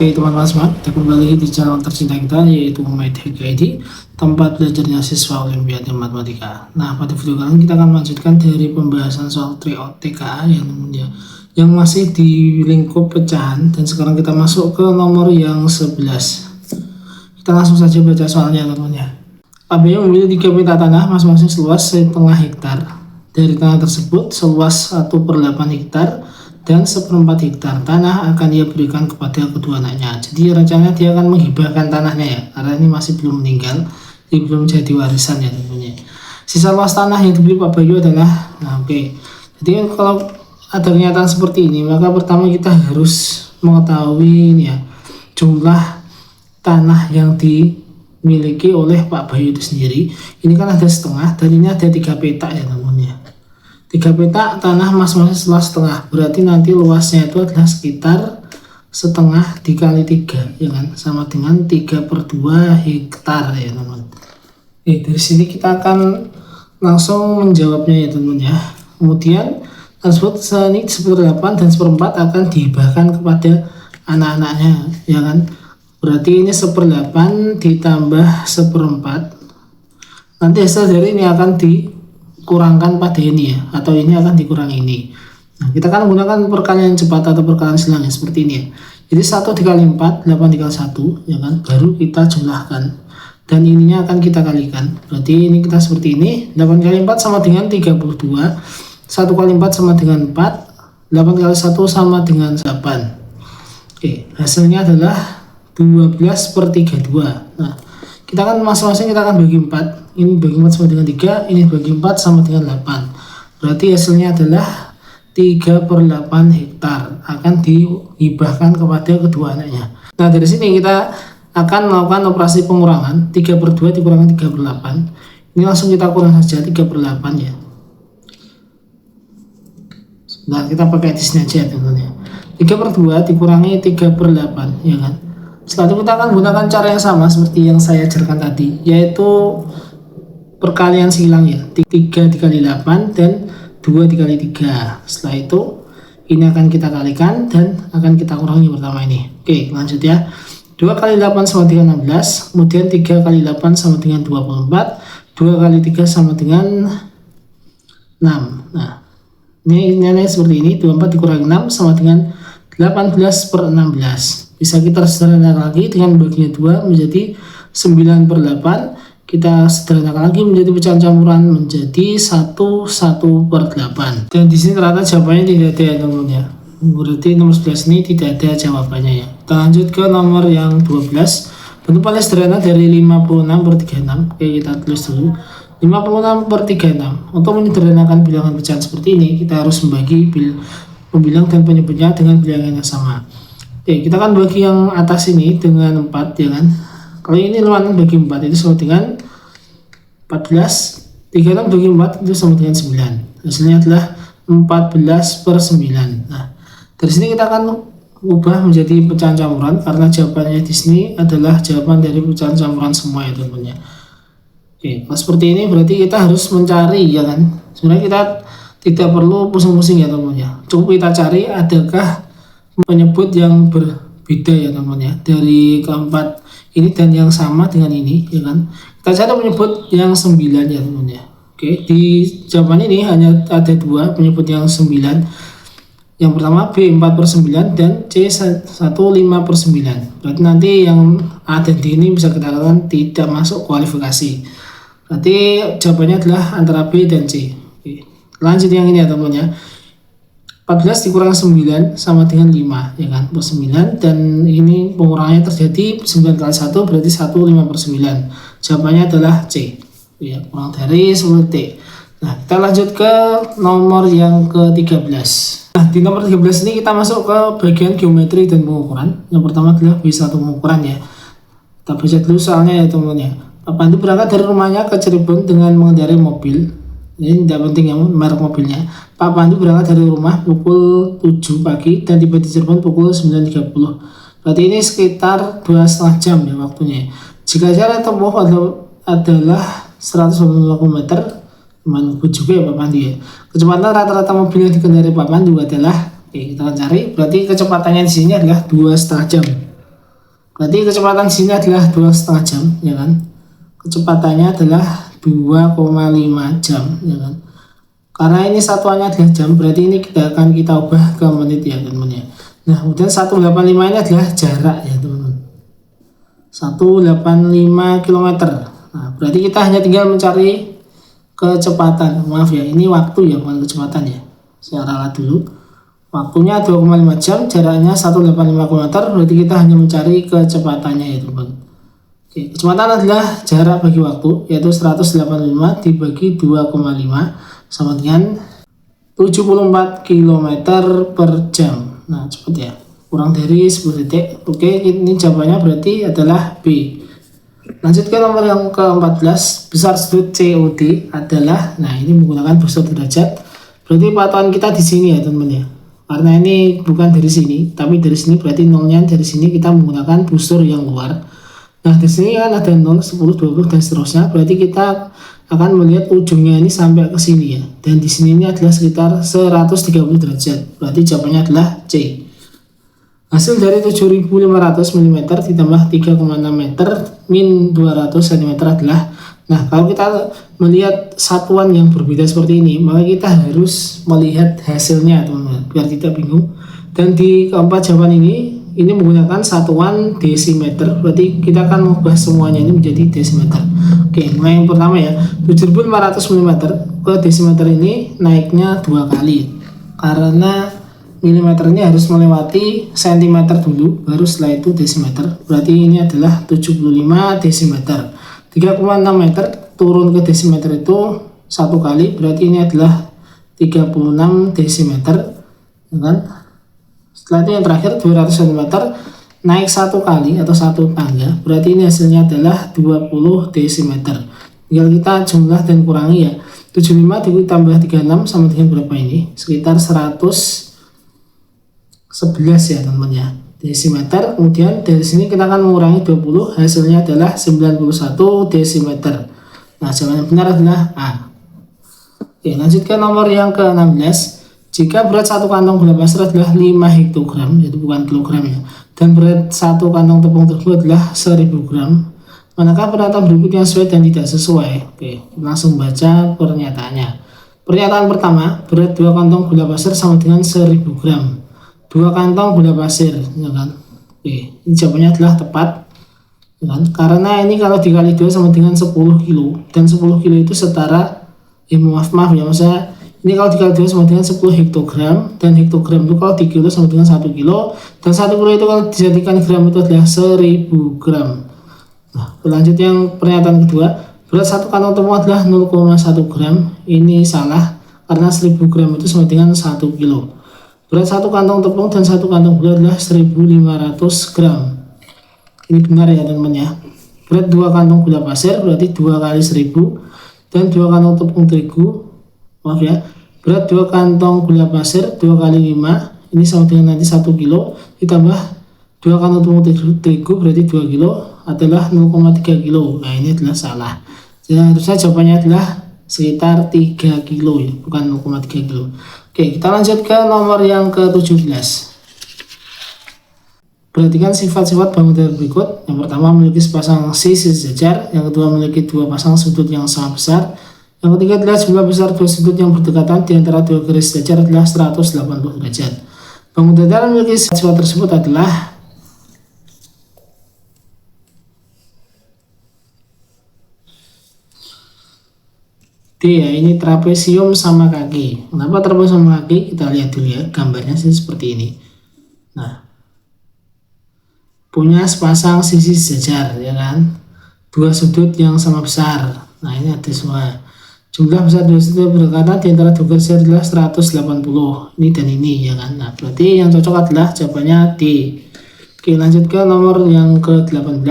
Oke teman-teman semua, kita kembali lagi di channel tercinta kita yaitu MyTech ID, tempat belajarnya siswa Olimpiade Matematika. Nah, pada video kali ini kita akan melanjutkan dari pembahasan soal tryout TKA yang masih di lingkup pecahan, dan sekarang kita masuk ke nomor yang 11. Kita langsung saja baca soalnya teman-teman ya. ABY memilih 3 peta tanah masing-masing seluas 1,5 hektar. Dari tanah tersebut seluas 1/8 hektar dan 1/4 hektar tanah akan ia berikan kepada kedua anaknya. Jadi rencananya dia akan menghibahkan tanahnya ya, karena ini masih belum meninggal, jadi belum jadi warisan ya tentunya. Sisa luas tanah yang dibeli Pak Bayu adalah, jadi kalau ada kenyataan seperti ini, maka pertama kita harus mengetahui ini ya, jumlah tanah yang dimiliki oleh Pak Bayu itu sendiri. Ini kan ada setengah, dan ini ada 3 petak ya teman-teman. 3 petak tanah masing-masing seluas setengah, berarti nanti luasnya itu adalah sekitar setengah dikali 3 ya kan, sama dengan 3/2 hektar ya teman-teman. Dari sini kita akan langsung menjawabnya ya teman-teman ya. Kemudian tersebut ini 1/8 dan 1/4 akan dihibahkan kepada anak-anaknya ya kan, berarti ini 1/8 ditambah 1/4, nanti hasil dari ini akan dikurangkan pada ini ya, atau ini akan dikurangi ini. Nah, kita akan menggunakan perkalian cepat atau perkalian silang ya, seperti ini ya. Jadi 1 dikali 4, 8 dikali 1 ya kan, baru kita jumlahkan, dan ininya akan kita kalikan. Berarti ini kita seperti ini, 8 kali 4 sama dengan 32, 1 kali 4 sama dengan 4, 8 kali 1 sama dengan 8. Hasilnya adalah 12/32. Nah, kita akan masing-masing kita akan bagi 4. Ini bagi 4 sama dengan 3, ini bagi 4 sama dengan 8. Berarti hasilnya adalah 3/8 hektar akan dihibahkan kepada kedua anaknya. Nah, dari sini kita akan melakukan operasi pengurangan. 3/2 dikurangi 3/8. Ini langsung kita kurang saja 3/8 ya. Nah, kita pakai di sini aja teman-teman ya. 3/2 dikurangi 3/8 ya kan. Setelah itu kita akan gunakan cara yang sama seperti yang saya ajarkan tadi, yaitu perkalian silang ya, 3 dikali 8 dan 2 dikali 3. Setelah itu ini akan kita kalikan dan akan kita kurangi pertama ini. Lanjut ya. 2 kali 8 sama dengan 16, kemudian 3 kali 8 sama dengan 24, 2 kali 3 sama dengan 6. Nah, ini seperti ini, 24 dikurangi 6 sama dengan 18/16. Bisa kita sederhanakan lagi dengan baginya 2 menjadi 9/8. Kita sederhanakan lagi menjadi pecahan campuran menjadi 1/8. Dan di sini ternyata jawabannya tidak ada ya teman-teman ya. Berarti nomor 11 ini tidak ada jawabannya ya. Kita lanjut ke nomor yang 12. Bentuk paling sederhana dari 56/36. Kita tulis dulu. 56/36. Untuk menyederhanakan bilangan pecahan seperti ini, kita harus membagi pembilang dan penyebutnya dengan bilangan yang sama. Kita akan bagi yang atas ini dengan 4 ya kan. Kalau ini luan bagi 4 itu sama dengan 14, 36 bagi 4 itu sama dengan 9. Hasilnya adalah 14/9. Nah, dari sini kita akan ubah menjadi pecahan campuran, karena jawabannya di sini adalah jawaban dari pecahan campuran semua ya teman-teman. Kalau seperti ini berarti kita harus mencari ya kan. Sebenarnya kita tidak perlu pusing-pusing ya teman-teman ya. Cukup kita cari adakah penyebut yang berbeda ya teman-teman ya, dari keempat ini dan yang sama dengan ini ya kan. Kita cari penyebut yang 9 ya teman-teman ya. Di jawaban ini hanya ada 2 penyebut yang 9. Yang pertama B 4/9 dan C 1/5/9. Berarti nanti yang A dan D ini bisa kita katakan tidak masuk kualifikasi. Berarti jawabannya adalah antara B dan C. Lanjut yang ini ya teman-teman ya. 14 dikurangi 9 sama dengan 5 ya kan, per 9, dan ini pengurangannya terjadi 9 kali 1 berarti 1/5/9. Jawabannya adalah C ya, kurang dari 10 Nah, kita lanjut ke nomor yang ke-13. Nah, di nomor 13 ini kita masuk ke bagian geometri dan pengukuran. Yang pertama adalah B1 pengukuran ya. Kita baca dulu soalnya ya teman-teman ya. Pak Pandu berangkat dari rumahnya ke Cirebon dengan mengendarai mobil. Ini tidak penting ya merek mobilnya. Pak Pandu berangkat dari rumah pukul 7 pagi dan tiba di Cirebon pukul 9.30. Berarti ini sekitar 2,5 jam ya waktunya. Jika jarak tempuh adalah 180 km, menunggu juga ya Pak Pandu ya. Kecepatan rata-rata mobil yang dikendarai Pak Pandu adalah, kita akan cari. Berarti kecepatannya di sini adalah 2,5 jam. Berarti kecepatan di sini adalah 2,5 jam, ya kan? Kecepatannya adalah 2,5 jam, ya kan? Karena ini satuannya adalah jam, berarti ini kita ubah ke menit ya teman-teman ya. Nah, kemudian 185 ini adalah jarak ya teman-teman. 185 km. Nah, berarti kita hanya tinggal mencari kecepatan. Maaf ya, ini waktu ya, bukan kecepatan ya. Saya ralat dulu. Waktunya 2,5 jam, jaraknya 185 km, berarti kita hanya mencari kecepatannya ya teman-teman. Oke, kecepatan adalah jarak bagi waktu, yaitu 185 dibagi 2,5 sama dengan 74 km per jam. Nah, cepet ya. Kurang dari 10 detik. Oke, ini jawabannya berarti adalah B. Lanjut ke nomor yang ke-14. Besar sudut COD adalah, nah ini menggunakan busur derajat. Berarti patokan kita di sini ya teman-teman ya. Karena ini bukan dari sini, tapi dari sini berarti nolnya dari sini kita menggunakan busur yang luar. Nah, di sini kan ada 0, 10, 20 dan seterusnya. Berarti kita akan melihat ujungnya ini sampai ke sini ya. Dan di sini ini adalah sekitar 130 derajat. Berarti jawabannya adalah C. Hasil dari 7.500 mm ditambah 3,6 meter min 200 cm adalah, nah kalau kita melihat satuan yang berbeda seperti ini, maka kita harus melihat hasilnya teman-teman, biar tidak bingung. Dan di keempat jawaban ini menggunakan satuan desimeter, berarti kita akan mengubah semuanya ini menjadi desimeter. Oke, mulai yang pertama ya, 7.500 mm ke desimeter ini naiknya 2 kali, karena milimeternya harus melewati sentimeter dulu, baru setelah itu desimeter. Berarti ini adalah 75 desimeter. 3,6 meter turun ke desimeter itu 1 kali, berarti ini adalah 36 desimeter, kan? Setelah itu yang terakhir 200 cm naik 1 kali atau 1 tangga, berarti ini hasilnya adalah 20 desimeter. Tinggal kita jumlah dan kurangi ya. 75 ditambah 36 sama dengan berapa ini? Sekitar 111 ya teman-teman ya, desimeter. Kemudian dari sini kita akan mengurangi 20, hasilnya adalah 91 desimeter. Nah, jawaban yang benar adalah A. Oke, lanjut ke nomor yang ke-16. Jika berat satu kantong gula pasir adalah 5 hektogram, yaitu bukan kilogram ya, dan berat satu kantong tepung tersebut adalah 1000 gram, manakah pernyataan berikut yang sesuai dan tidak sesuai? Oke, langsung baca pernyataannya. Pernyataan pertama, berat 2 kantong gula pasir sama dengan 1000 gram. 2 kantong gula pasir, ya kan? Oke, ini jawabannya adalah tepat, ya kan? Karena ini kalau dikali 2 sama dengan 10 kilo, dan 10 kilo itu setara, maaf ya, maksudnya ini kalau dikali 2 sama dengan 10 hektogram, dan hektogram itu kalau di kilo sama dengan 1 kilo, dan 1 kilo itu kalau dijadikan gram itu adalah 1000 gram. Nah, lanjut yang pernyataan kedua, berat satu kantong tepung adalah 0,1 gram. Ini salah, karena 1000 gram itu sama dengan 1 kilo. Berat satu kantong tepung dan satu kantong gula adalah 1500 gram. Ini benar ya teman-teman ya. Berat 2 kantong gula pasir berarti 2 kali 1000, dan 2 kantong tepung terigu, maaf ya, berat 2 kantong gula pasir 2 kali 5, ini sama dengan nanti 1 kilo, ditambah 2 kantong tepung terigu berarti 2 kilo adalah 0,3 kilo. Nah, ini adalah salah. Jadi harusnya jawabannya adalah sekitar 3 kilo ya, bukan 0,3 kilo. Oke, kita lanjut ke nomor yang ke-17. Perhatikan sifat-sifat bangun datar berikut. Yang pertama, memiliki sepasang sisi sejajar. Yang kedua, memiliki 2 pasang sudut yang sama besar. Yang ketiga adalah jumlah besar 2 sudut yang berdekatan di antara 2 garis sejajar adalah 180 derajat. Bangun datar memiliki sifat tersebut adalah D ya, ini trapesium sama kaki. Kenapa trapesium sama kaki? Kita lihat dulu ya, gambarnya sih seperti ini. Nah, punya sepasang sisi sejajar, ya kan? 2 sudut yang sama besar. Nah, ini ada semua. Jumlah besar 2 sudut berdekatan di antara 2 garis adalah 180. Ini dan ini, ya kan? Nah, berarti yang cocok adalah jawabannya D. Oke, lanjut ke nomor yang ke-18.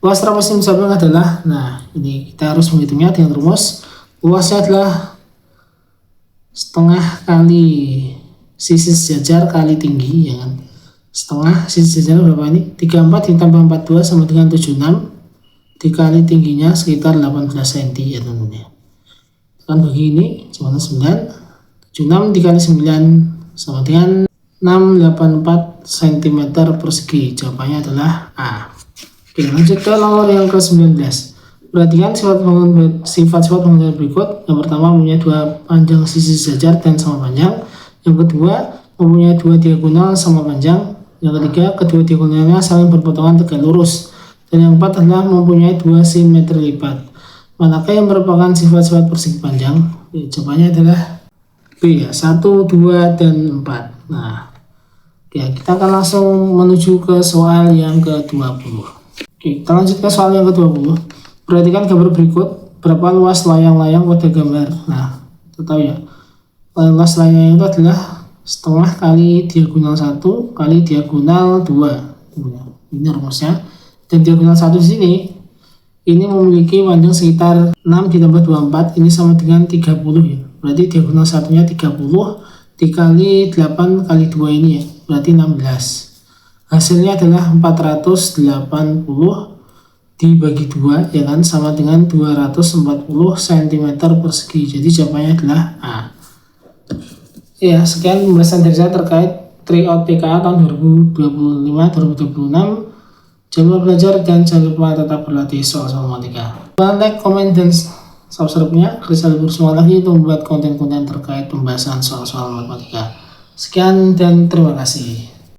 Luas trapesium samping adalah, nah, ini kita harus menghitungnya dengan rumus. Luasnya adalah setengah kali sisi sejajar kali tinggi, ya kan? Setengah sisi sejajar berapa ini? 34 ditambah 42 sama dengan 76, dikali tingginya sekitar 18 cm ya teman-teman. Kan begini, cuma 9, 76 dikali 9 sama dengan 684 cm persegi. Jawabannya adalah A. Oke, lanjut ke nomor yang ke-19. Perhatikan sifat-sifat bangunan berikut. Yang pertama, mempunyai dua panjang sisi sejajar dan sama panjang. Yang kedua, mempunyai dua diagonal sama panjang. Yang ketiga, kedua diagonalnya saling berpotongan tegak lurus. Dan yang keempat adalah mempunyai dua simetri lipat. Manakah yang merupakan sifat-sifat persegi panjang? Jawabannya adalah B ya, 1, 2, dan 4. Nah, ya, kita akan langsung menuju ke soal yang ke-20. Oke, kita lanjut ke soal yang ke-20. Perhatikan gambar berikut. Berapa luas layang-layang pada gambar? Nah, kita tahu ya, luas layang itu adalah setengah kali diagonal 1 kali diagonal 2. Ini rumusnya. Dan diagonal 1 di sini, ini memiliki panjang sekitar 6 ditambah 24, ini sama dengan 30 ya. Berarti diagonal satunya 30 dikali 8 kali 2 ini ya, berarti 16. Hasilnya adalah 480 dibagi 2 ya kan, sama dengan 240 cm persegi. Jadi jawabannya adalah A. Ya, sekian pembahasan dari saya terkait tryout PKA tahun 2025-2026. Jangan lupa belajar dan jangan lupa tetap berlatih soal-soal matematika. Like, komen, dan subscribe-nya. Kita libur semua lagi untuk membuat konten-konten terkait pembahasan soal-soal matematika. Sekian dan terima kasih.